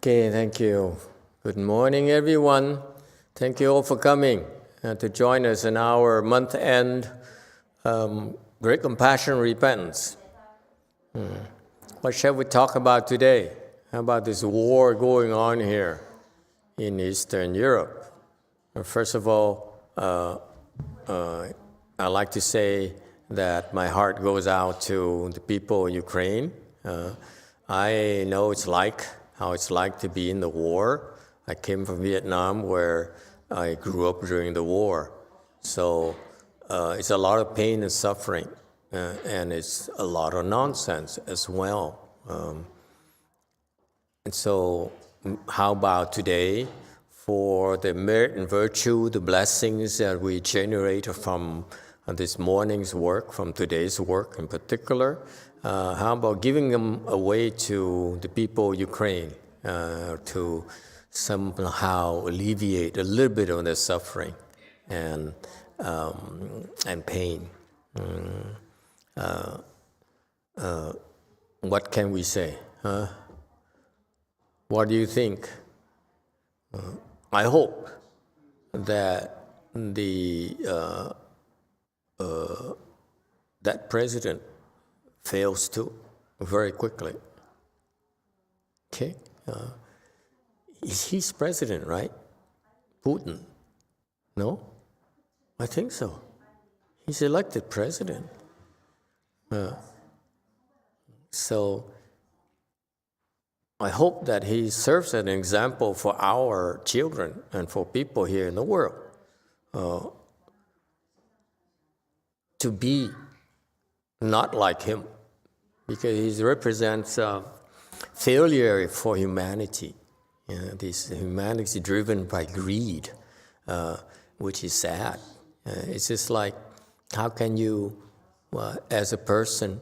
Okay, thank you. Good morning, everyone. Thank you all for coming to join us in our month-end Great Compassion Repentance. What shall we talk about today? How about this war going on here in Eastern Europe? First of all, I'd like to say that my heart goes out to the people of Ukraine. I know how it's like to be in the war. I came from Vietnam, where I grew up during the war. So it's a lot of pain and suffering, and it's a lot of nonsense as well. And so how about today, for the merit and virtue, the blessings that we generate from this morning's work, from today's work in particular, how about giving them away to the people of Ukraine to somehow alleviate a little bit of their suffering and pain? What can we say? What do you think? I hope that that president fails too very quickly. Okay, he's president, right? Putin? No, I think so. He's elected president. So I hope that he serves as an example for our children and for people here in the world to be not like him, because he represents failure for humanity. This humanity driven by greed, which is sad. It's just like, how can you, as a person,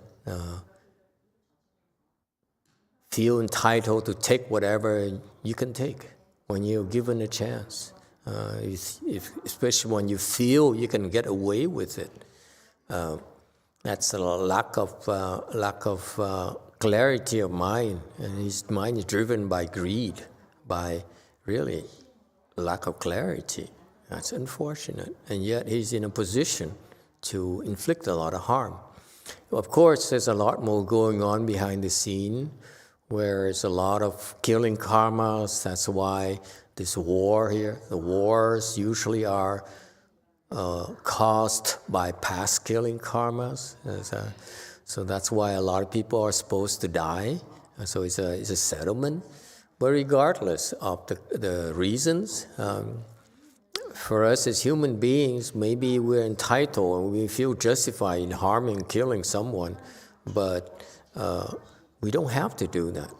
feel entitled to take whatever you can take when you're given a chance, especially when you feel you can get away with it. That's a lack of clarity of mind, and his mind is driven by greed, by really lack of clarity. That's unfortunate, and yet he's in a position to inflict a lot of harm. Of course, there's a lot more going on behind the scene, where there's a lot of killing karmas. That's why this war here, the wars usually are caused by past killing karmas. So that's why a lot of people are supposed to die. So it's a settlement. But regardless of the reasons, for us as human beings, maybe we're entitled and we feel justified in harming, killing someone, but we don't have to do that.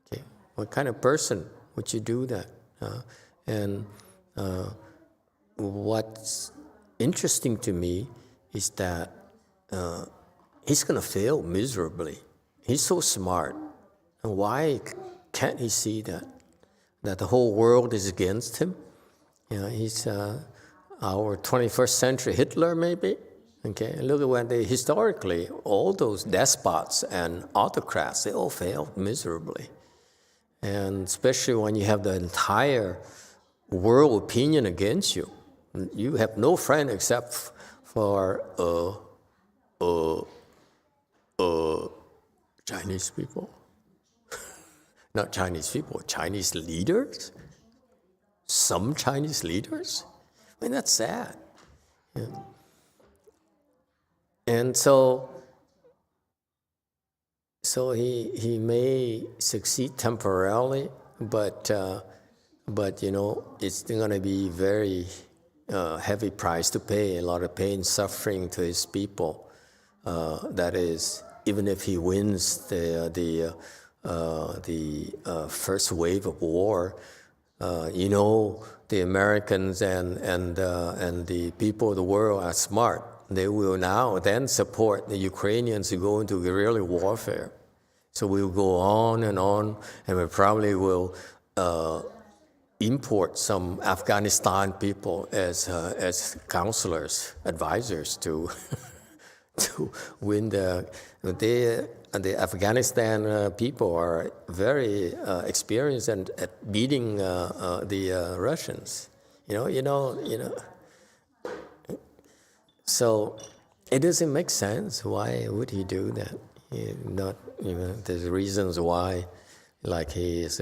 Okay? What kind of person would you do that? What's interesting to me is that he's going to fail miserably. He's so smart. And why can't he see that the whole world is against him? He's our 21st century Hitler, maybe. Okay, and look at when historically, all those despots and autocrats, they all failed miserably. And especially when you have the entire world opinion against you. You have no friend except for Chinese people. Not Chinese people, Chinese leaders. Some Chinese leaders. I mean, that's sad. Yeah. And so he may succeed temporarily, but it's going to be very heavy price to pay, a lot of pain, suffering to his people. That is, even if he wins the first wave of war, the Americans and the people of the world are smart. They will now then support the Ukrainians to go into guerrilla warfare. So we'll go on, and we probably will import some Afghanistan people as counselors, advisors to win the Afghanistan people are very experienced at beating the Russians. You know. So it doesn't make sense. Why would he do that? There's reasons why, like he is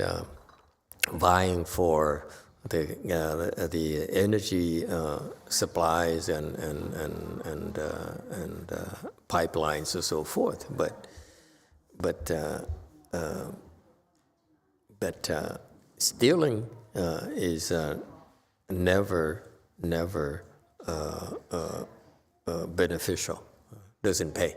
vying for the energy supplies and pipelines and so forth, but stealing is never beneficial. Doesn't pay.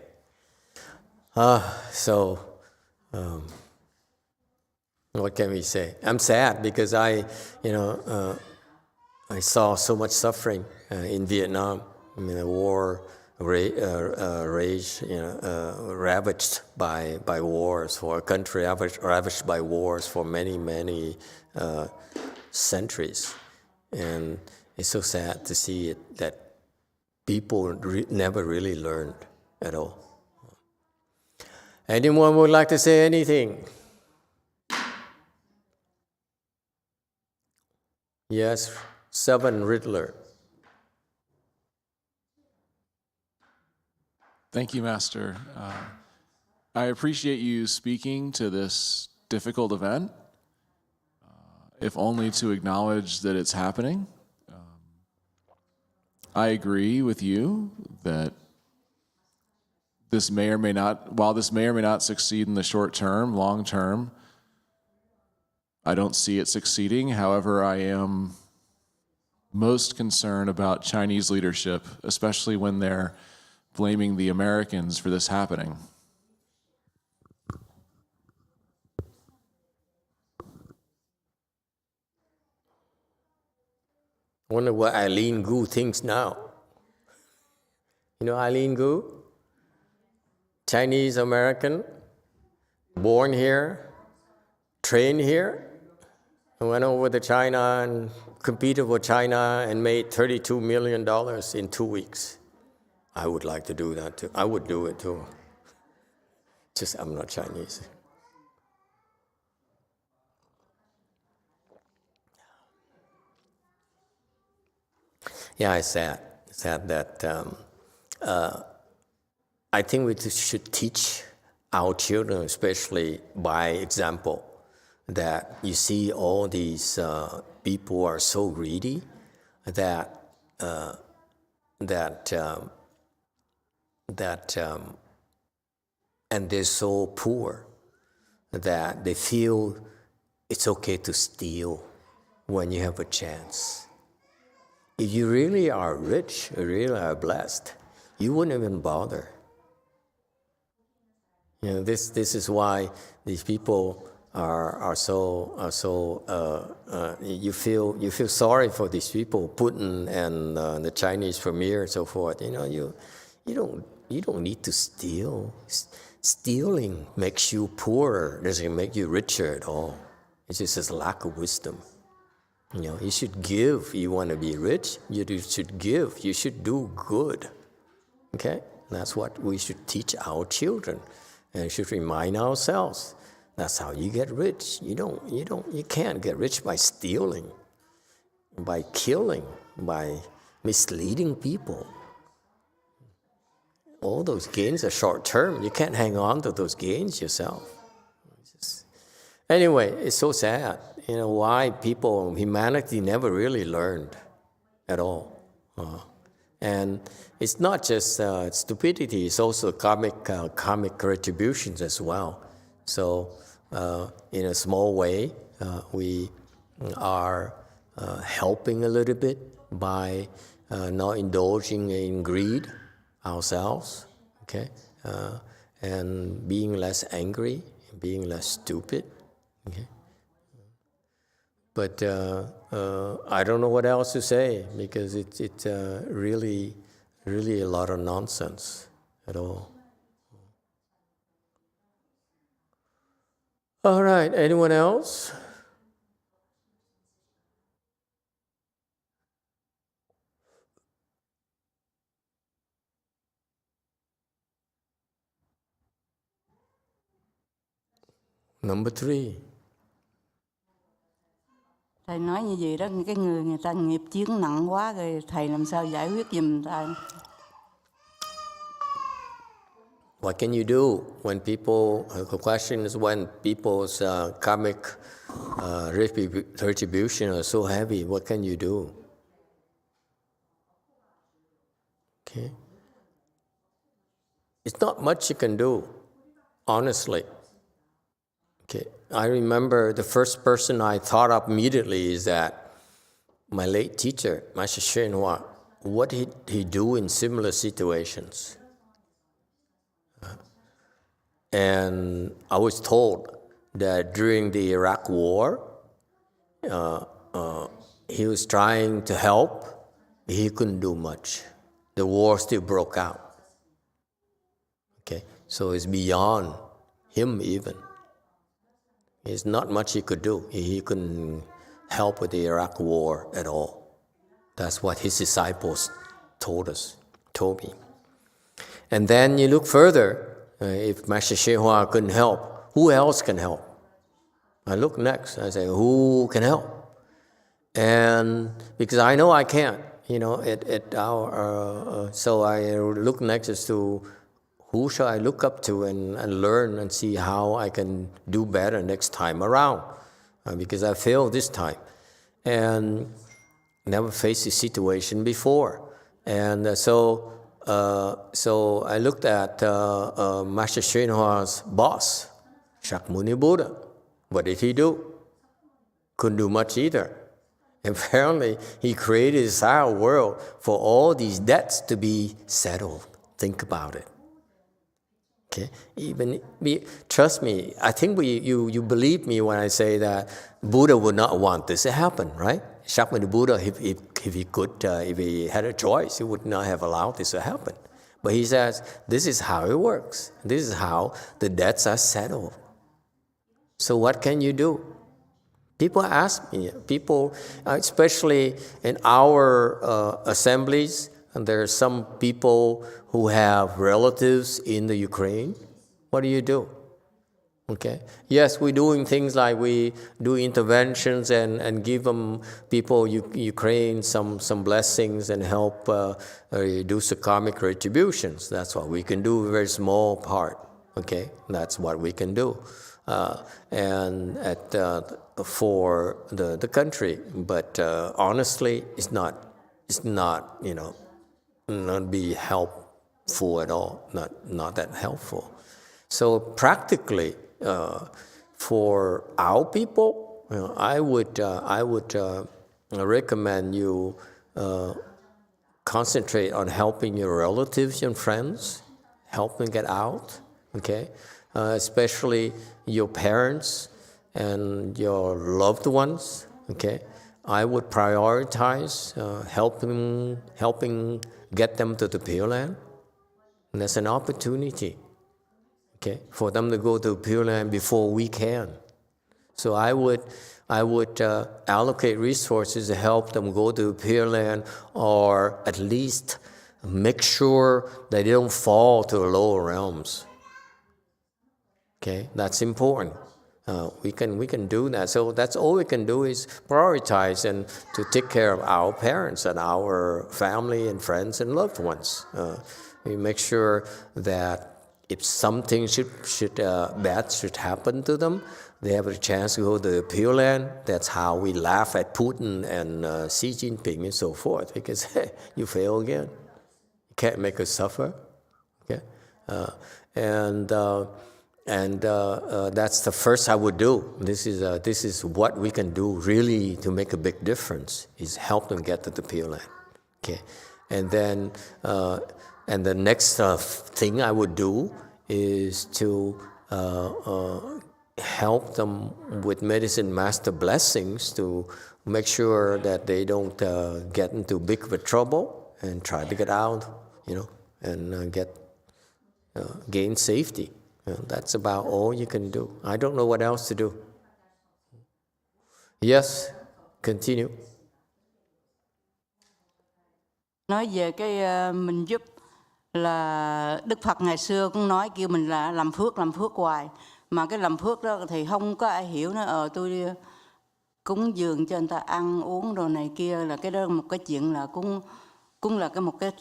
What can we say? I'm sad because I saw so much suffering in Vietnam. I mean, the war raged, ravaged by wars, for a country ravaged by wars for many centuries, and it's so sad to see it that people never really learned at all. Anyone would like to say anything? Yes, 7 Riddler. Thank you, Master. I appreciate you speaking to this difficult event, if only to acknowledge that it's happening. I agree with you that this may or may not, while this may or may not succeed in the short term, long term, I don't see it succeeding. However, I am most concerned about Chinese leadership, especially when they're blaming the Americans for this happening. I wonder what Eileen Gu thinks now. You know Eileen Gu? Chinese American, born here, trained here, and went over to China and competed with China and made $32 million in 2 weeks. I would like to do that too. I would do it too. Just I'm not Chinese. Yeah, it's sad. It's sad that I think we should teach our children, especially by example, that you see all these people are so greedy that and they're so poor that they feel it's okay to steal when you have a chance. If you really are rich, you really are blessed, you wouldn't even bother. This is why these people are so you feel sorry for these people, Putin and the Chinese premier and so forth. You don't need to steal. Stealing makes you poorer. Doesn't make you richer at all. It's just a lack of wisdom. You should give. You want to be rich, you should give. You should do good. Okay? That's what we should teach our children. And we should remind ourselves. That's how you get rich. You can't get rich by stealing, by killing, by misleading people. All those gains are short term. You can't hang on to those gains yourself. Anyway, it's so sad. Why humanity never really learned at all. And it's not just stupidity, it's also karmic retributions as well. So in a small way, we are helping a little bit by not indulging in greed ourselves, okay? And being less angry, being less stupid, okay? But I don't know what else to say because it's really a lot of nonsense at all. All right, anyone else? Number 3. Thầy nói như vậy đó, cái người ta nghiệp chướng nặng quá rồi thầy làm sao giải quyết giùm ta? What can you do when people, the question is when people's karmic retribution are so heavy, what can you do? Okay. It's not much you can do, honestly. Okay. I remember the first person I thought of immediately is that my late teacher, Master YongHua. What did he do in similar situations? And I was told that during the Iraq War, he was trying to help, but he couldn't do much. The war still broke out. Okay, so it's beyond him even. There's not much he could do. He couldn't help with the Iraq War at all. That's what his disciples told me. And then you look further. If Master YongHua couldn't help, who else can help? I look next. I say, who can help? And because I know I can't, so I look next as to who shall I look up to and learn and see how I can do better next time around, because I failed this time and never faced this situation before, and so I looked at Master YongHua's boss, Shakyamuni Buddha. What did he do? Couldn't do much either. Apparently, he created this entire world for all these debts to be settled. Think about it. Okay, trust me. I think you believe me when I say that Buddha would not want this to happen, right? Shakyamuni Buddha, if he could, if he had a choice, he would not have allowed this to happen. But he says, this is how it works. This is how the debts are settled. So what can you do? People ask me, especially in our assemblies, and there are some people who have relatives in the Ukraine. What do you do? Okay. Yes, we're doing things like we do interventions and give them people Ukraine some blessings and help reduce the karmic retributions. That's what we can do. A very small part. Okay, that's what we can do, and for the country. But honestly, it's not not be helpful at all. Not that helpful. So practically. For our people, I would recommend you concentrate on helping your relatives and friends, help them get out, okay? Especially your parents and your loved ones, okay? I would prioritize helping get them to the Pure Land. And that's an opportunity. Okay, for them to go to Pure Land before we can. So I would allocate resources to help them go to Pure Land, or at least make sure that they don't fall to the lower realms. Okay, that's important. We can do that. So that's all we can do is prioritize and to take care of our parents and our family and friends and loved ones. We make sure that if something bad should happen to them, they have a chance to go to the Pure Land. That's how we laugh at Putin and Xi Jinping and so forth, because hey, you fail again. You can't make us suffer. Okay, and that's the first I would do. This is what we can do really to make a big difference. Is help them get to the Pure Land. Okay, and then. And the next thing I would do is to help them with medicine master blessings to make sure that they don't get into big of a trouble and try to get out, and gain safety. That's about all you can do. I don't know what else to do. Yes, continue. Nói về cái mình giúp là Đức Phật ngày xưa cũng nói kêu mình là làm phước hoài, Mà cái làm phước đó thì không có ai hiểu nó tôi cúng dường cho người ta ăn uống đồ này kia, là cái đó một cái chuyện là cũng là một cái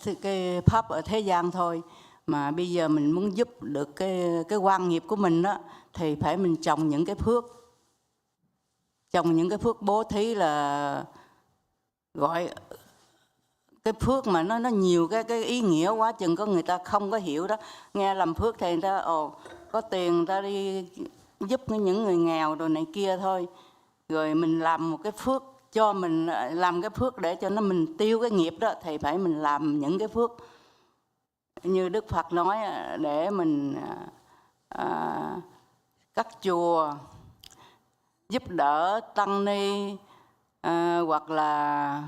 pháp ở thế gian thôi. Mà bây giờ mình muốn giúp được cái quan nghiệp của mình đó, thì phải mình trồng những cái phước, bố thí, là gọi cái phước mà nó nhiều cái ý nghĩa quá chừng có người ta không có hiểu đó. Nghe làm phước thì người ta có tiền người ta đi giúp những người nghèo đồ này kia thôi. Rồi mình làm một cái phước cho mình, làm cái phước để cho nó mình tiêu cái nghiệp đó, thì phải mình làm những cái phước như Đức Phật nói, để mình các chùa giúp đỡ tăng ni, hoặc là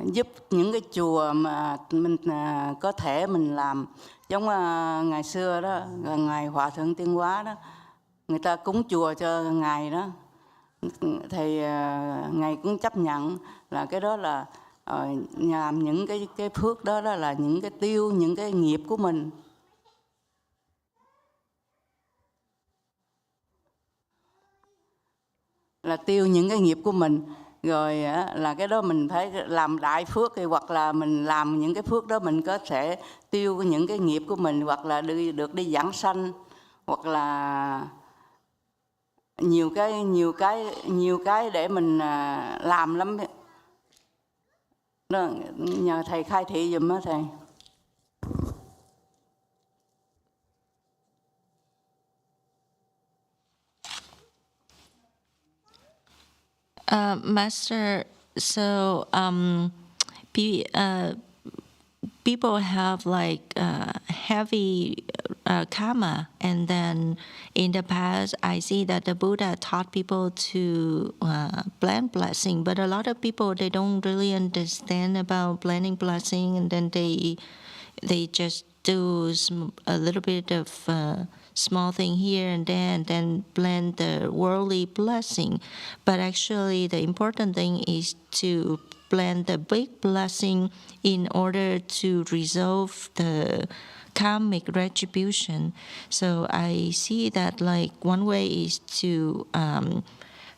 giúp những cái chùa mà mình có thể mình làm. Giống ngày xưa đó, ngài Hòa Thượng Tiên Hóa đó, người ta cúng chùa cho ngài đó, thì ngài cũng chấp nhận là cái đó là làm những cái phước đó là những cái tiêu những cái nghiệp của mình. Là tiêu những cái nghiệp của mình. Rồi là cái đó mình phải làm đại phước, thì hoặc là mình làm những cái phước đó mình có thể tiêu những cái nghiệp của mình, hoặc là được đi giảng sanh, hoặc là nhiều cái để mình làm lắm đó. Nhờ thầy khai thị giùm á thầy. Master, so people have like heavy karma, and then in the past I see that the Buddha taught people to blend blessing, but a lot of people, they don't really understand about blending blessing, and then they just do a little bit of small thing here and then blend the worldly blessing. But actually the important thing is to blend the big blessing in order to resolve the karmic retribution. So I see that like one way is to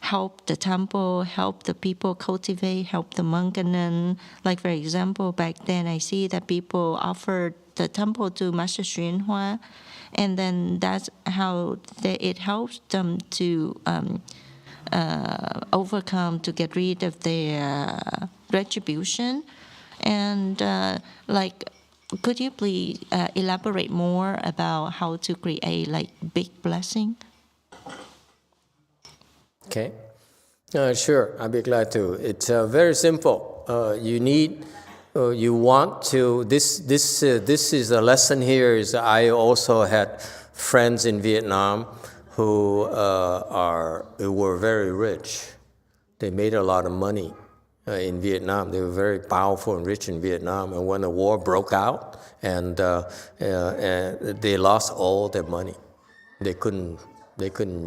help the temple, help the people cultivate, help the monk and nun. Like for example, back then I see that people offered the temple to Master YongHua, and then that's how it helps them to overcome, to get rid of their retribution. And like, could you please elaborate more about how to create like big blessing? Okay, sure, I'll be glad to. It's very simple. You want to. This is a lesson here. Is I also had friends in Vietnam who were very rich. They made a lot of money in Vietnam. They were very powerful and rich in Vietnam. And when the war broke out, and they lost all their money, they couldn't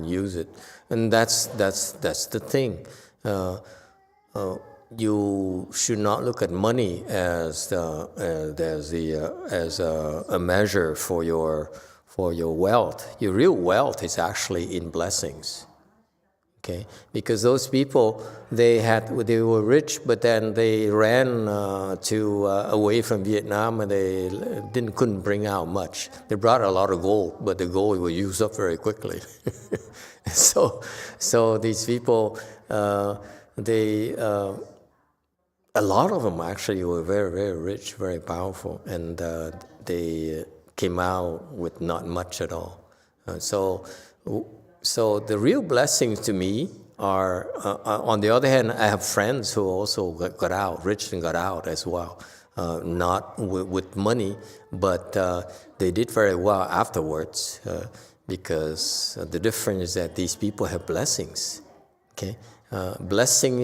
use it. And that's the thing. You should not look at money as a measure for your wealth. Your real wealth is actually in blessings. Okay, because those people they were rich, but then they ran away from Vietnam, and they couldn't bring out much. They brought a lot of gold, but the gold was used up very quickly. So these people, a lot of them actually were very, very rich, very powerful, and they came out with not much at all. So the real blessings to me are, on the other hand, I have friends who also got out, rich and got out as well. Not with money, but they did very well afterwards, because the difference is that these people have blessings. Okay, blessing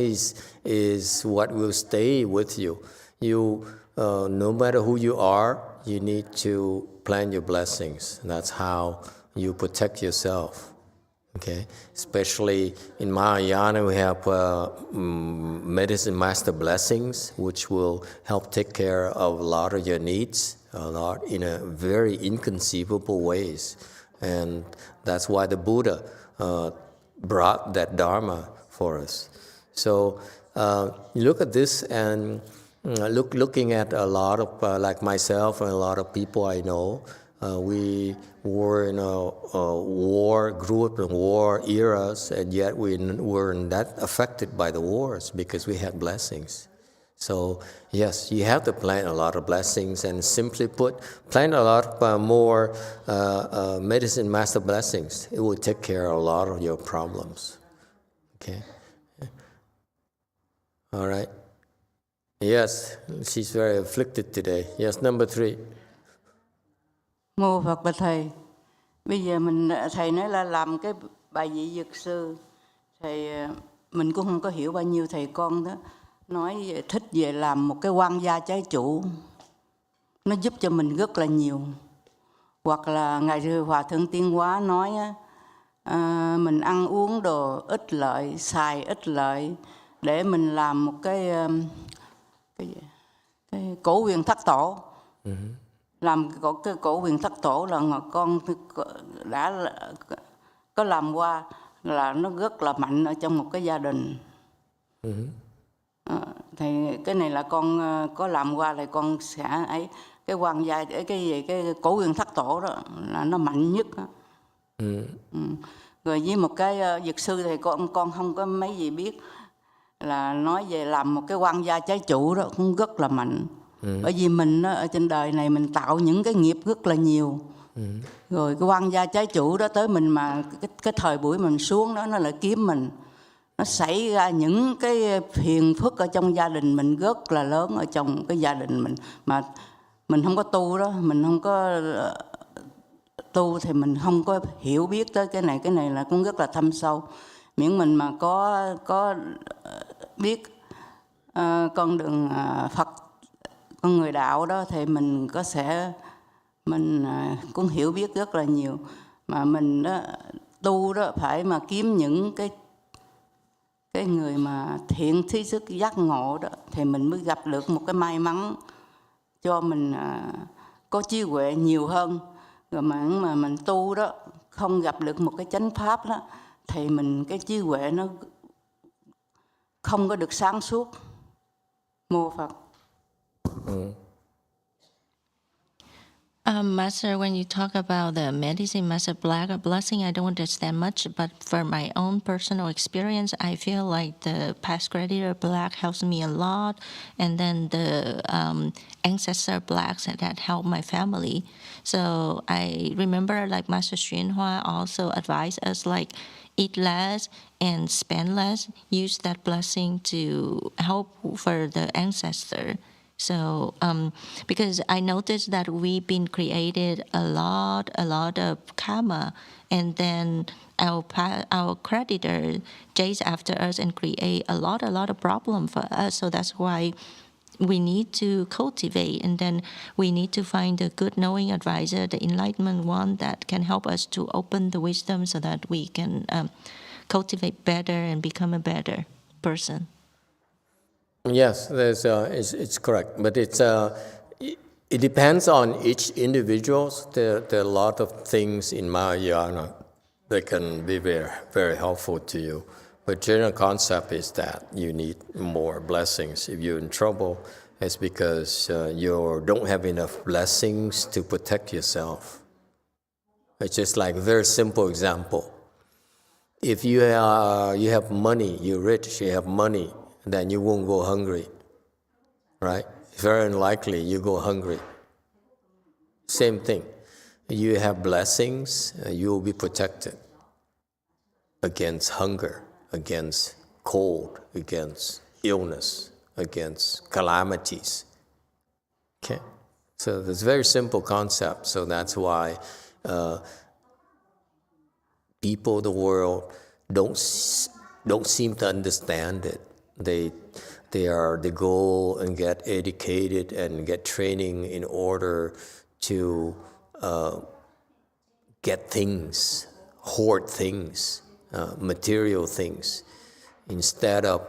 is what will stay with you. You, no matter who you are, you need to plan your blessings. That's how you protect yourself. Okay, especially in Mahayana, we have medicine master blessings, which will help take care of a lot of your needs, a lot in a very inconceivable ways. And that's why the Buddha brought that Dharma for us. So you look at this and looking at a lot of, like myself and a lot of people I know, we were in a war, grew up in war eras, and yet we weren't that affected by the wars because we had blessings. So yes, you have to plant a lot of blessings, and simply put, plant a lot more medicine master blessings. It will take care of a lot of your problems. Okay? All right. Yes, she's very afflicted today. Yes, number 3. Mô Phật bạch thầy, bây giờ thầy nói là làm cái bài vị dược sư, thầy mình cũng không có hiểu bao nhiêu, thầy con đó nói thích về làm một cái quan gia trái chủ, nó giúp cho mình rất là nhiều. Hoặc là ngài Hòa thượng Tiên Hóa nói mình ăn uống đồ ít lợi, xài ít lợi để mình làm một cái cổ huyền thất tổ. Làm cái cổ huyền thất tổ là con đã có làm qua là nó rất là mạnh ở trong một cái gia đình. Thì cái này là con có làm qua thì con sẽ ấy, cái quan gia cái cổ huyền thất tổ đó là nó mạnh nhất đó. Rồi với một cái dược sư thì con không có mấy gì biết, là nói về làm một cái quan gia trái chủ đó cũng rất là mạnh. Bởi vì mình ở trên đời này mình tạo những cái nghiệp rất là nhiều. Rồi cái quan gia trái chủ đó tới mình mà cái thời buổi mình xuống đó nó lại kiếm mình. Nó xảy ra những cái phiền phức ở trong gia đình mình rất là lớn ở trong cái gia đình mình. Mà mình không có tu đó, mình không có tu thì mình không có hiểu biết tới cái này là cũng rất là thâm sâu. Miễn mình mà có biết con đường Phật, con người đạo đó thì mình mình cũng hiểu biết rất là nhiều. Mà mình đó, tu đó phải mà kiếm những cái người mà thiện thí sức giác ngộ đó thì mình mới gặp được một cái may mắn cho mình có trí huệ nhiều hơn. Rồi mà mình tu đó không gặp được một cái chánh pháp đó thì mình cái trí huệ nó không có được sáng suốt. Mô Phật. Master, when you talk about the medicine master black blessing, I don't understand much, but for my own personal experience, I feel like the past creditor black helps me a lot, and then the ancestor blacks that help my family. So I remember like Master YongHua also advised us like eat less and spend less, use that blessing to help for the ancestor. So, because I noticed that we've been created a lot of karma, and then our creditor chase after us and create a lot of problem for us. So that's why we need to cultivate, and then we need to find a good knowing advisor, the enlightenment one that can help us to open the wisdom so that we can cultivate better and become a better person. Yes, it's correct, but it depends on each individual. There are a lot of things in Mahayana that can be very, very helpful to you. But general concept is that you need more blessings. If you're in trouble, it's because you don't have enough blessings to protect yourself. It's just like a very simple example. If you have money, you're rich, you have money, then you won't go hungry, right? It's very unlikely you go hungry. Same thing. You have blessings, you will be protected against hunger, against cold, against illness, against calamities. Okay? So it's a very simple concept. So that's why people of the world don't seem to understand it. They go and get educated and get training in order to get things, hoard things, material things, instead of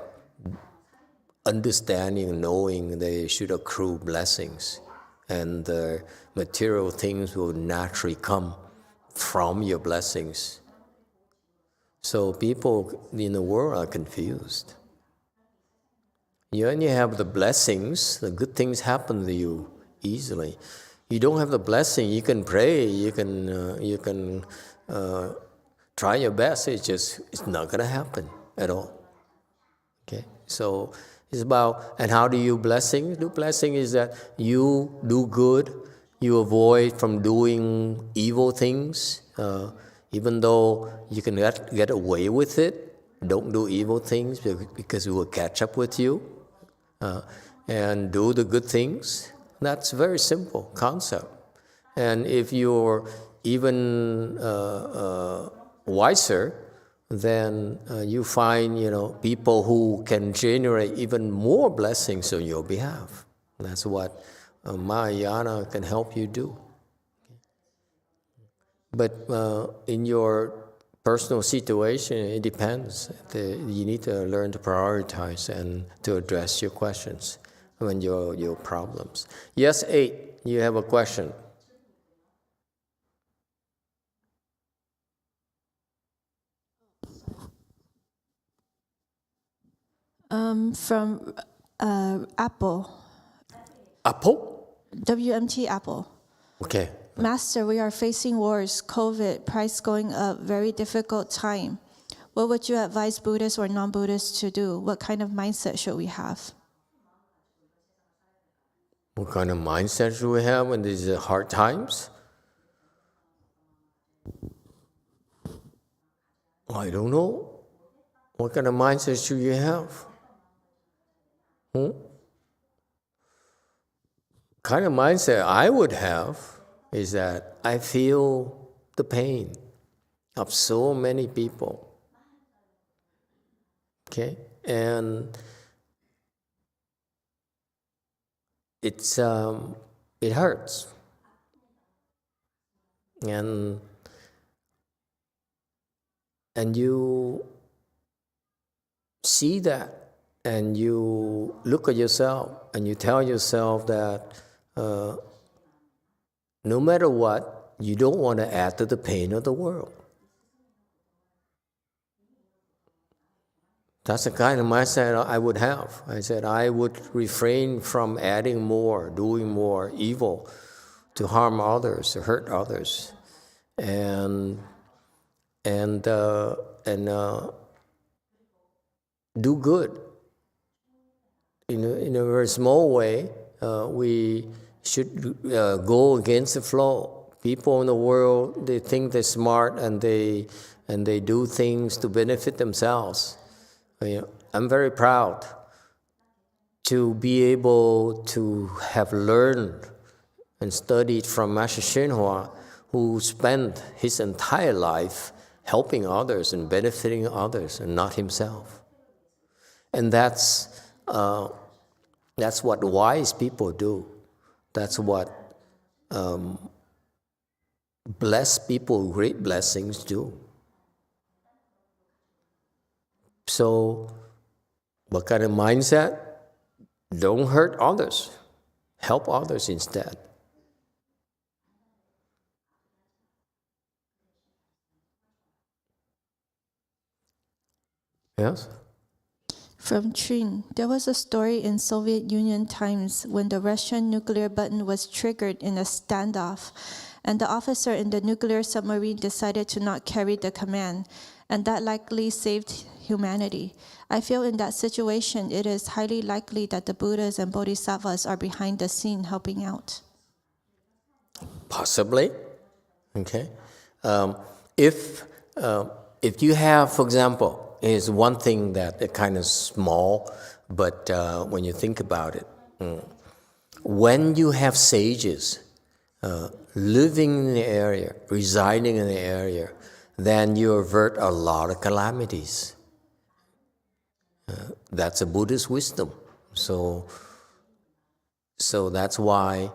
understanding and knowing they should accrue blessings, and the material things will naturally come from your blessings. So people in the world are confused. You only have the blessings, the good things happen to you easily. You don't have the blessing, you can pray, you can try your best, it's not going to happen at all. Okay, so it's about, and how do you blessing? The blessing is that you do good, you avoid from doing evil things, even though you can get away with it. Don't do evil things because it will catch up with you, and do the good things. That's a very simple concept. And if you're even wiser, then you find people who can generate even more blessings on your behalf. That's what Mahayana can help you do. But in your personal situation, it depends. You need to learn to prioritize and to address your questions and your problems. Yes, 8, you have a question. From Apple. Apple? WMT Apple. Okay. Master, we are facing wars, COVID, price going up, very difficult time. What would you advise Buddhists or non-Buddhists to do? What kind of mindset should we have? What kind of mindset should we have when these are hard times? I don't know. What kind of mindset should you have? Kind of mindset I would have is that I feel the pain of so many people. Okay? And it hurts. And you see that, and you look at yourself, and you tell yourself that no matter what, you don't want to add to the pain of the world. That's the kind of mindset I would have. I said I would refrain from adding more, doing more evil to harm others, to hurt others, and do good. In a very small way, we should go against the flow. People in the world, they think they're smart, and they do things to benefit themselves. I'm very proud to be able to have learned and studied from Master YongHua, who spent his entire life helping others and benefiting others, and not himself. And that's what wise people do. That's what blessed people, great blessings do. So, what kind of mindset? Don't hurt others. Help others instead. Yes? From Trin, there was a story in Soviet Union times when the Russian nuclear button was triggered in a standoff, and the officer in the nuclear submarine decided to not carry the command, and that likely saved humanity. I feel in that situation, it is highly likely that the Buddhas and Bodhisattvas are behind the scene helping out. Possibly. Okay. If you have, for example, is one thing that is kind of small, but when you think about it, when you have sages living in the area, residing in the area, then you avert a lot of calamities. That's a Buddhist wisdom. So that's why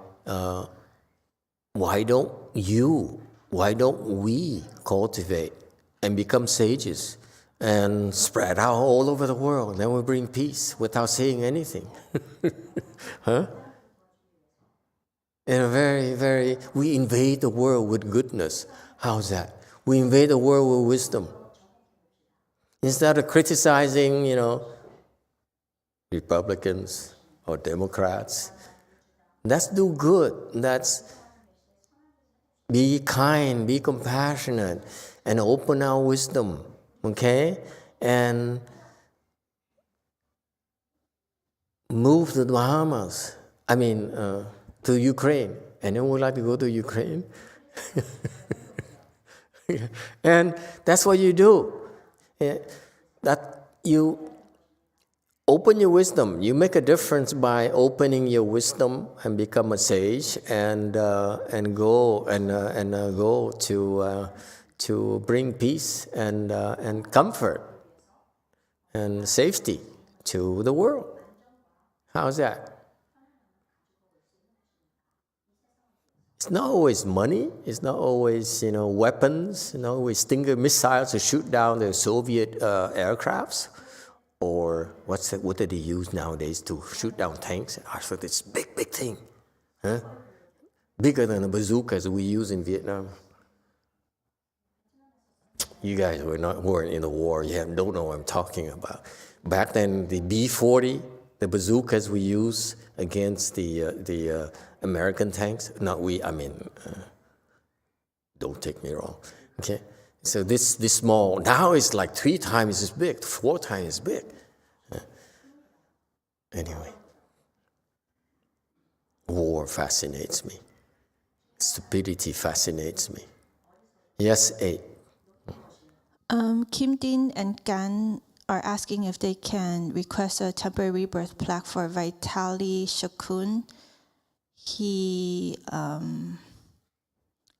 why don't we cultivate and become sages and spread out all over the world? Then we bring peace without saying anything. Huh? In a very, very, we invade the world with goodness. How's that? We invade the world with wisdom. Instead of criticizing, Republicans or Democrats, let's do good. Let's be kind, be compassionate, and open our wisdom, okay? And move to the Bahamas. To Ukraine. Anyone would like to go to Ukraine? And that's what you do. That you open your wisdom. You make a difference by opening your wisdom and become a sage and go to bring peace and comfort and safety to the world. How's that? It's not always money. It's not always weapons. Not always Stinger missiles to shoot down the Soviet aircrafts, or what did they use nowadays to shoot down tanks? I thought it's big thing, bigger than the bazookas we use in Vietnam. You guys weren't in the war. You don't know what I'm talking about. Back then, the B-40, the bazookas we use against the American tanks. Don't take me wrong. Okay, so this small now it's like 3 times as big, 4 times as big. Anyway, war fascinates me. Stupidity fascinates me. Yes, 8. Kim Din and Gan are asking if they can request a temporary rebirth plaque for Vitali Shakun.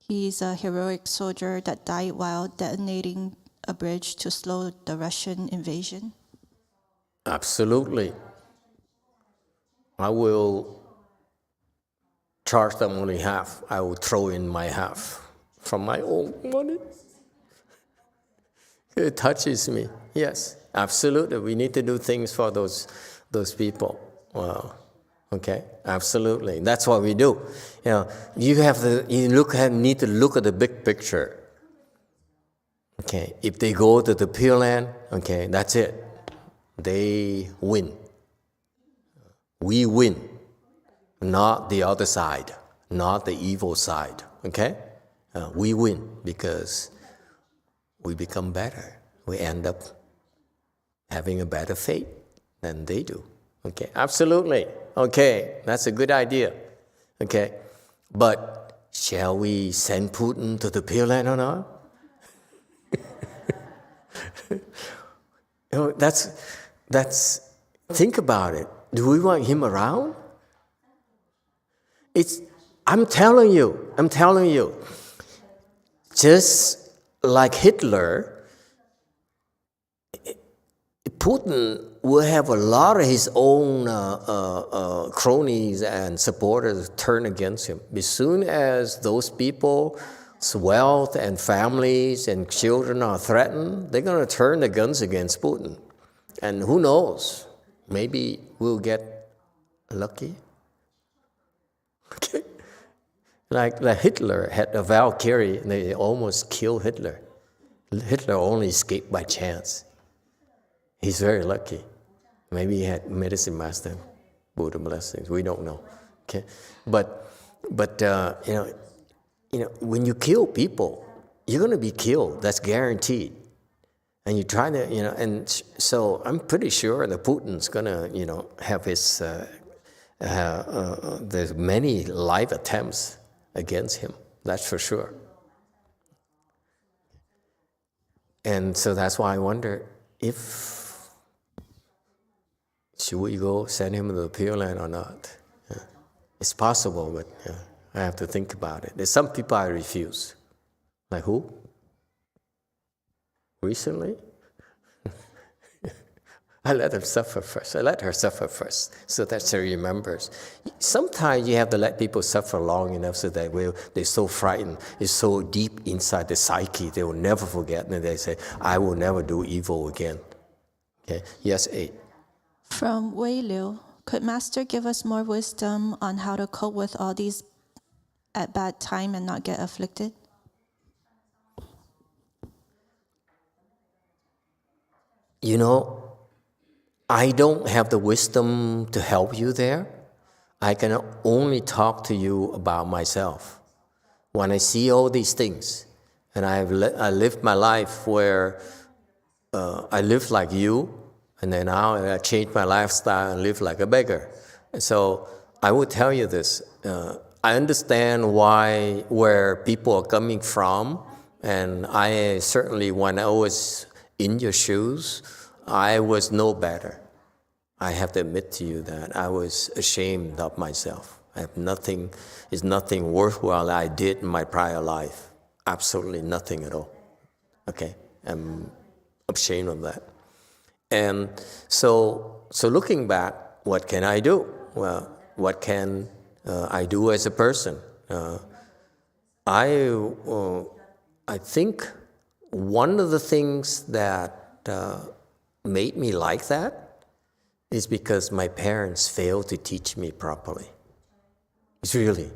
He's a heroic soldier that died while detonating a bridge to slow the Russian invasion. Absolutely. I will charge them only half. I will throw in my half from my own money. It touches me. Yes, absolutely. We need to do things for those people. Wow. Okay, absolutely. That's what we do. You need to look at the big picture. Okay, if they go to the Pure Land, okay, that's it. They win. We win, not the other side, not the evil side. Okay, we win because we become better. We end up having a better fate than they do. Okay, absolutely. Okay, that's a good idea. Okay, but shall we send Putin to the Pure Land or not? That's. Think about it. Do we want him around? I'm telling you. Just like Hitler, Putin will have a lot of his own cronies and supporters turn against him. As soon as those people's wealth and families and children are threatened, they're going to turn the guns against Putin. And who knows? Maybe we'll get lucky. Okay. Like Hitler had a Valkyrie, and they almost killed Hitler. Hitler only escaped by chance. He's very lucky. Maybe he had medicine master, Buddha blessings. We don't know. Okay, but when you kill people, you're going to be killed. That's guaranteed. And you try to, and so I'm pretty sure that Putin's going to, have his. There's many live attempts against him. That's for sure. And so that's why I wonder should we go send him to the Pure Land or not? Yeah. It's possible, but I have to think about it. There's some people I refuse. Like who? Recently? I let him suffer first. I let her suffer first so that she remembers. Sometimes you have to let people suffer long enough so that they're so frightened. It's so deep inside the psyche, they will never forget. And they say, I will never do evil again. Okay. Yes, 8. From Wei Liu, could Master give us more wisdom on how to cope with all these at bad time and not get afflicted? you know, I don't have the wisdom to help you there. I can only talk to you about myself. When I see all these things, and I lived my life where I lived like you, and then now I changed my lifestyle and live like a beggar. And so I would tell you this. I understand where people are coming from, and I certainly, when I was in your shoes, I was no better. I have to admit to you that I was ashamed of myself. I have nothing, it's nothing worthwhile I did in my prior life. Absolutely nothing at all. Okay, I'm ashamed of that. And so looking back, what can I do? Well, what can I do as a person? I think one of the things that made me like that is because my parents failed to teach me properly. It's really,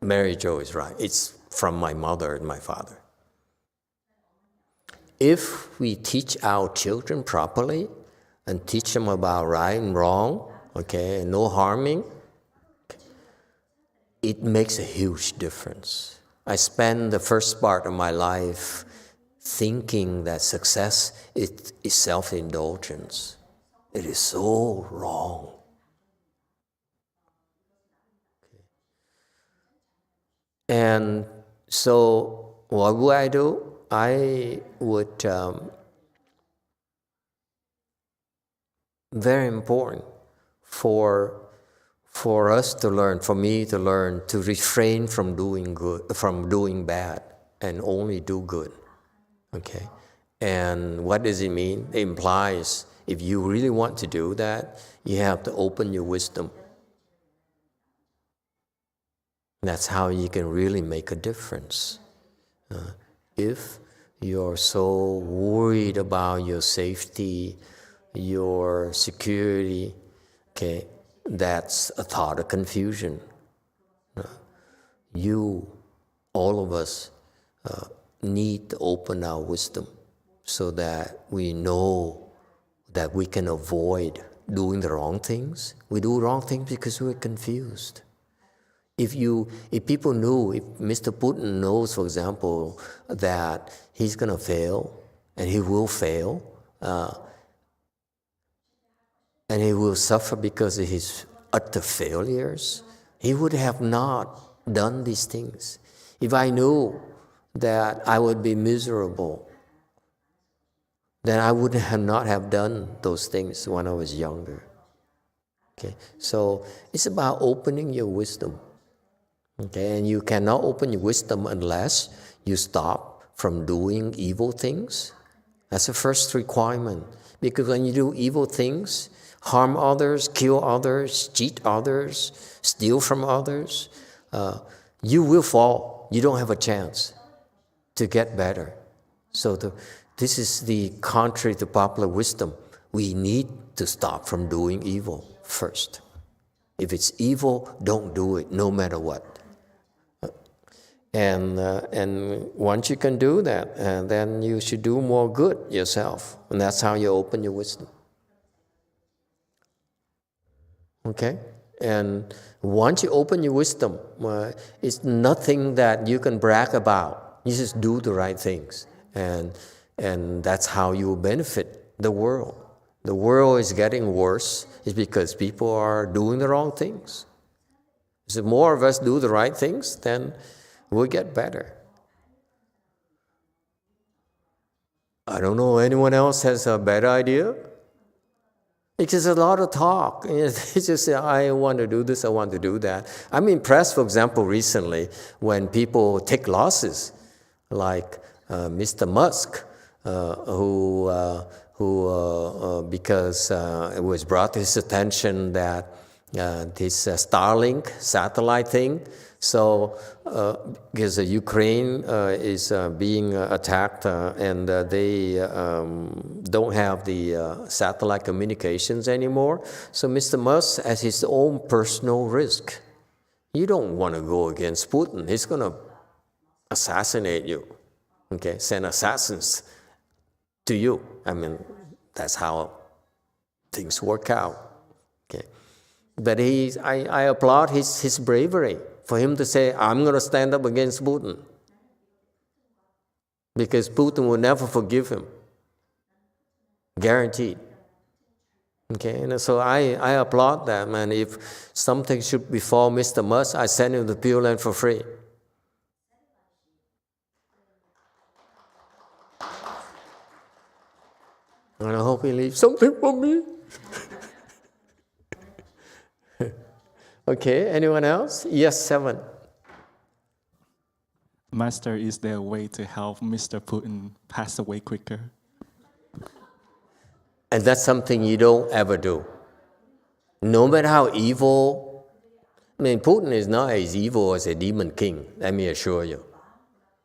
Mary Jo is right. It's from my mother and my father. If we teach our children properly and teach them about right and wrong, okay, and no harming, it makes a huge difference. I spent the first part of my life thinking that success is self-indulgence. It is so wrong. Okay. And so what would I do? I would, very important for us to learn, for me to learn, to refrain from doing bad and only do good. Okay? And what does it mean? It implies if you really want to do that, you have to open your wisdom. That's how you can really make a difference. If you're so worried about your safety, your security, okay, that's a thought of confusion. All of us, need to open our wisdom so that we know that we can avoid doing the wrong things. We do wrong things because we're confused. If people knew, if Mr. Putin knows, for example, that he's going to fail, and he will fail, and he will suffer because of his utter failures, he would have not done these things. If I knew that I would be miserable, then I would not have done those things when I was younger. Okay, so it's about opening your wisdom. Okay, and you cannot open your wisdom unless you stop from doing evil things. That's the first requirement. Because when you do evil things, harm others, kill others, cheat others, steal from others, you will fall. You don't have a chance to get better. So this is the contrary to popular wisdom. We need to stop from doing evil first. If it's evil, don't do it, no matter what. And once you can do that, then you should do more good yourself. And that's how you open your wisdom. Okay? And once you open your wisdom, it's nothing that you can brag about. You just do the right things. And that's how you will benefit the world. The world is getting worse. It's because people are doing the wrong things. So more of us do the right things, then we'll get better. I don't know, anyone else has a better idea? It's just a lot of talk. It's just say, I want to do this, I want to do that. I'm impressed, for example, recently, when people take losses, like Mr. Musk, who because it was brought to his attention that this Starlink satellite thing, so because Ukraine is being attacked and they don't have the satellite communications anymore, so Mr. Musk has his own personal risk. You don't want to go against Putin. He's going to assassinate you, okay, send assassins to you. I mean, that's how things work out. Okay, but I applaud his bravery for him to say, I'm going to stand up against Putin, because Putin will never forgive him, guaranteed. Okay, and so I applaud that, man. If something should befall Mr. Musk, I send him to Pure Land for free. And I hope he leaves something for me. Okay, anyone else? Yes, 7. Master, is there a way to help Mr. Putin pass away quicker? And that's something you don't ever do. No matter how evil, I mean, Putin is not as evil as a demon king, let me assure you.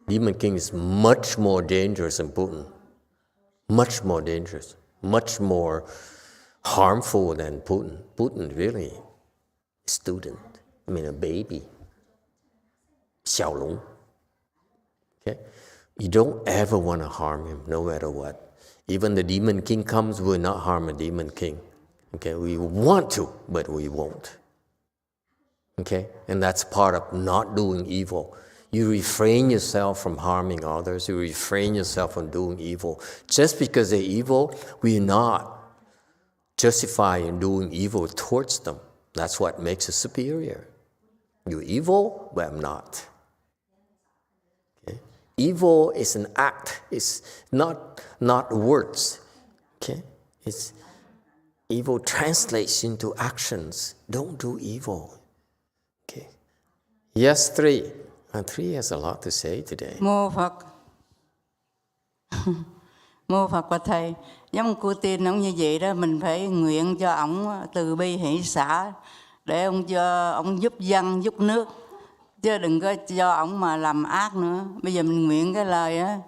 Demon king is much more dangerous than Putin. Much more dangerous, much more harmful than Putin. Putin really, student, I mean a baby, 小龙. Okay, you don't ever want to harm him, no matter what. Even the demon king comes, we will not harm a demon king. Okay, we want to, but we won't. Okay, and that's part of not doing evil. You refrain yourself from harming others. You refrain yourself from doing evil. Just because they're evil, we're not justifying doing evil towards them. That's what makes us superior. You're evil, but I'm not. Okay? Evil is an act. It's not words. Okay? It's evil translates into actions. Don't do evil. Okay? Yes, 3. And 3 has a lot to say today. Mô Phật. Mô Phật và Thầy, giống cô tin ông như vậy đó, mình phải nguyện cho ổng từ bi hỷ xả, để ông cho ổng giúp dân giúp nước, chứ đừng có cho ổng mà làm ác nữa. Bây giờ mình nguyện cái lời á,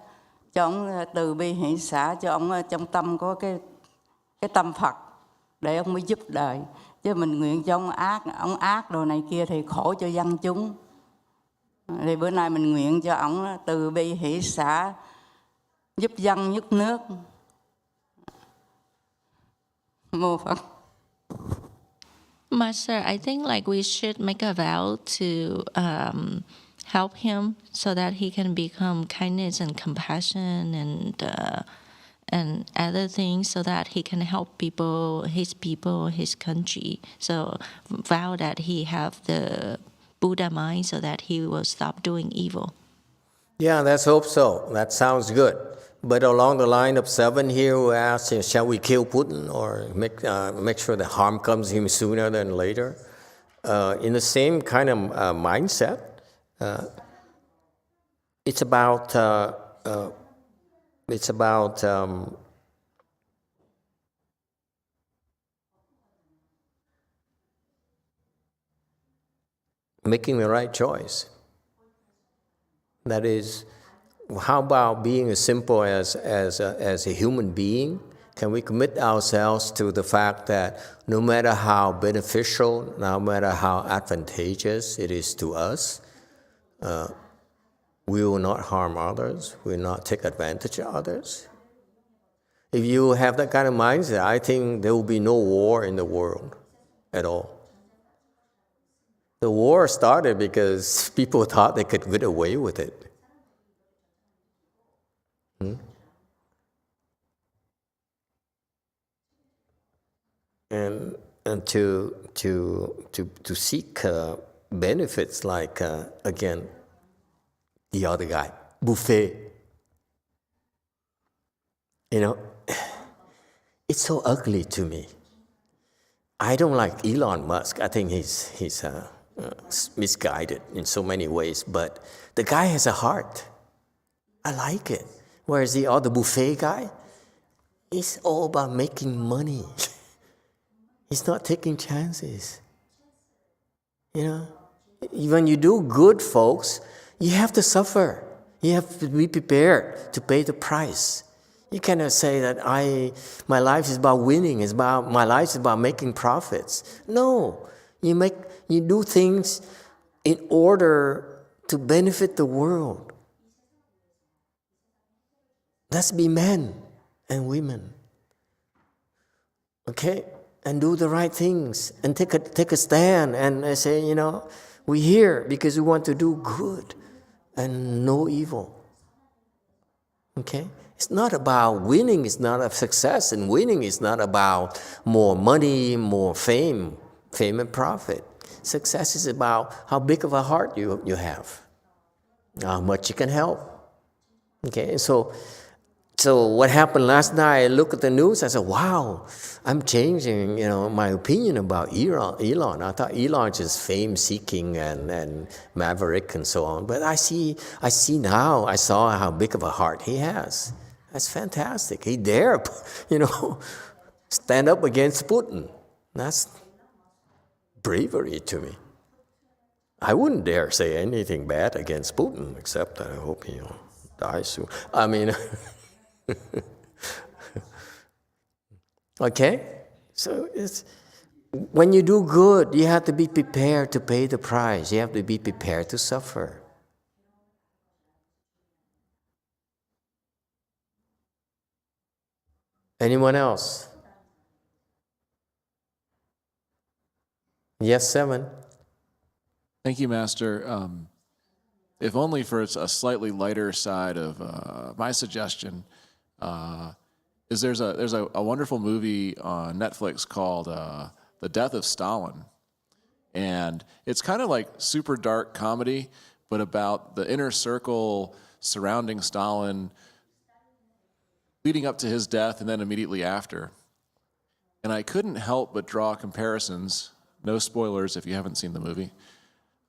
cho ổng từ bi hỷ xả, cho ổng trong tâm có cái tâm Phật, để ông mới giúp đời. Chứ mình nguyện cho ông ác đồ này kia thì khổ cho dân chúng. Thì bữa nay mình nguyện cho ổng từ bi hỷ xả, giúp dân giúp nước. Mô Phật. Master, I think like we should make a vow to help him so that he can become kindness and compassion and other things, so that he can help people, his country. So vow that he have the Buddha mind so that he will stop doing evil. Yeah, let's hope so. That sounds good. But along the line of 7 here, we ask, shall we kill Putin or make sure the harm comes to him sooner than later? In the same kind of mindset, it's about making the right choice. That is, how about being as simple as a human being? Can we commit ourselves to the fact that no matter how beneficial, no matter how advantageous it is to us, we will not harm others, we will not take advantage of others? If you have that kind of mindset, I think there will be no war in the world at all. The war started because people thought they could get away with it. And to seek benefits like, again, the other guy, buffet. You know, it's so ugly to me. I don't like Elon Musk. I think he's misguided in so many ways, but the guy has a heart. I like it. Whereas the other buffet guy, it's all about making money. He's not taking chances. You know, when you do good, folks, you have to suffer. You have to be prepared to pay the price. You cannot say that my life is about winning. My life is about making profits. No, you do things in order to benefit the world. Let's be men. and women. Okay? And do the right things and take a stand and say, we're here because we want to do good and no evil. Okay? It's not about winning, it's not a success, and winning is not about more money, more fame and profit. Success is about how big of a heart you have, how much you can help. Okay, so what happened last night, I look at the news, I said, wow, I'm changing, my opinion about Elon. I thought Elon is just fame-seeking and maverick and so on. But I see now, I saw how big of a heart he has. That's fantastic. He dare, stand up against Putin. That's bravery to me. I wouldn't dare say anything bad against Putin, except that I hope he dies soon. I mean, okay? So when you do good, you have to be prepared to pay the price. You have to be prepared to suffer. Anyone else? Yes, 7. Thank you, Master. If only for a slightly lighter side of my suggestion, is there's a wonderful movie on Netflix called The Death of Stalin. And it's kind of like super dark comedy, but about the inner circle surrounding Stalin leading up to his death and then immediately after. And I couldn't help but draw comparisons, no spoilers if you haven't seen the movie.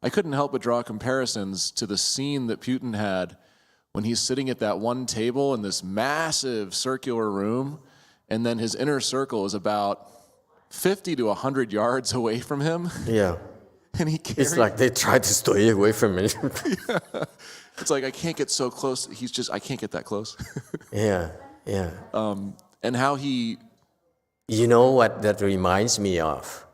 I couldn't help but draw comparisons to the scene that Putin had when he's sitting at that one table in this massive circular room, and then his inner circle is about 50 to 100 yards away from him. Yeah. And it's like they try to stay away from me. Yeah. It's like, I can't get so close. I can't get that close. Yeah. And how he... You know what that reminds me of?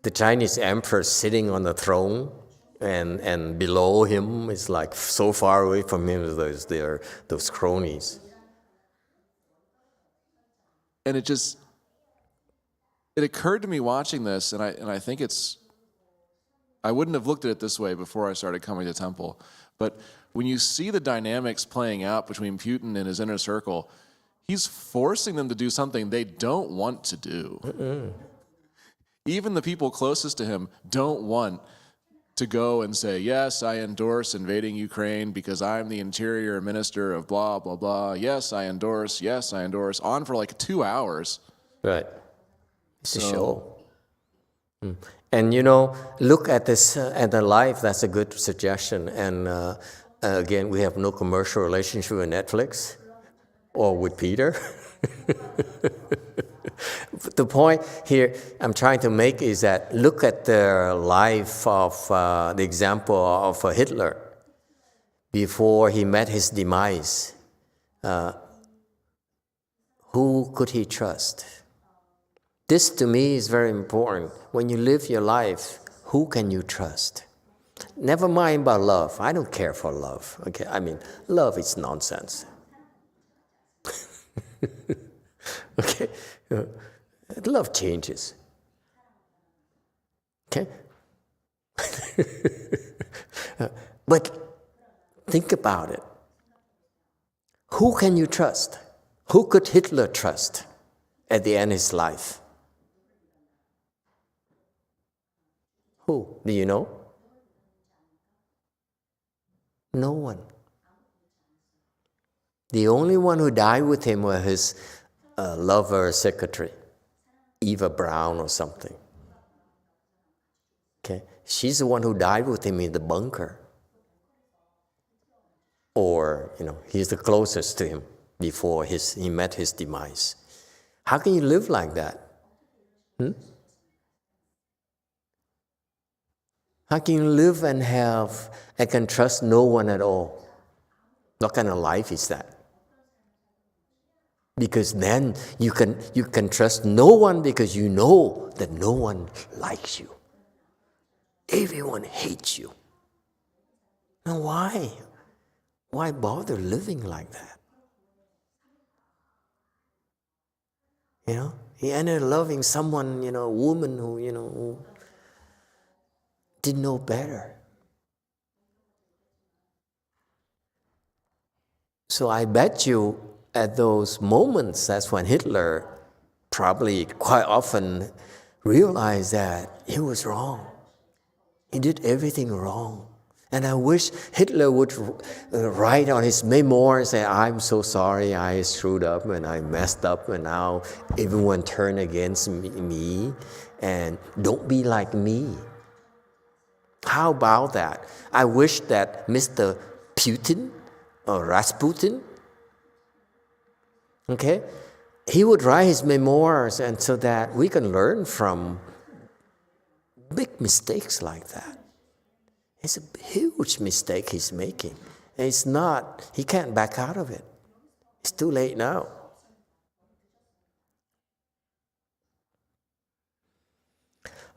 The Chinese emperor sitting on the throne, and below him is like so far away from him those cronies. And it occurred to me watching this, and I think I wouldn't have looked at it this way before I started coming to temple, but when you see the dynamics playing out between Putin and his inner circle, he's forcing them to do something they don't want to do. Even the people closest to him don't want to go and say, yes, I endorse invading Ukraine because I'm the interior minister of blah, blah, blah. Yes, I endorse, on for like 2 hours. Right. It's a show. And look at this, at the life, that's a good suggestion. And again, we have no commercial relationship with Netflix or with Peter. The point here I'm trying to make is that look at the life of the example of Hitler before he met his demise. Who could he trust? This to me is very important. When you live your life, who can you trust? Never mind about love. I don't care for love. Okay, I mean, love is nonsense. Okay. Love changes. Okay? But think about it. Who can you trust? Who could Hitler trust at the end of his life? Who? Do you know? No one. The only one who died with him was his lover secretary, Eva Braun or something. Okay, she's the one who died with him in the bunker. Or, he's the closest to him before he met his demise. How can you live like that? How can you live and can trust no one at all? What kind of life is that? Because then you can trust no one because you know that no one likes you. Everyone hates you. Now why? Why bother living like that? You know, he ended up loving someone, a woman who didn't know better. So I bet you at those moments, that's when Hitler probably quite often realized that he was wrong. He did everything wrong. And I wish Hitler would write on his memoir and say, I'm so sorry, I screwed up and I messed up and now everyone turned against me and don't be like me. How about that? I wish that Mr. Putin or Rasputin, okay, he would write his memoirs and so that we can learn from big mistakes like that. It's a huge mistake he's making. And it's not, he can't back out of it. It's too late now.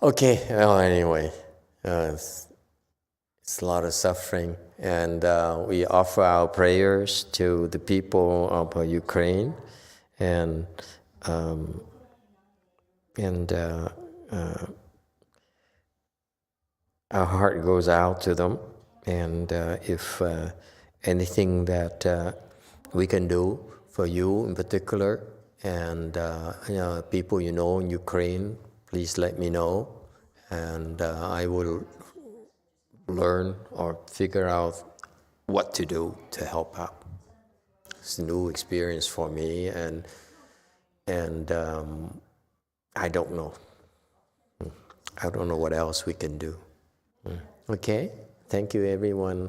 Okay, well, anyway, it's a lot of suffering. And we offer our prayers to the people of Ukraine. And our heart goes out to them, and if anything that we can do for you in particular, and people you know in Ukraine, please let me know, and I will learn or figure out what to do to help out. It's a new experience for me, and I don't know. I don't know what else we can do. Okay, thank you everyone.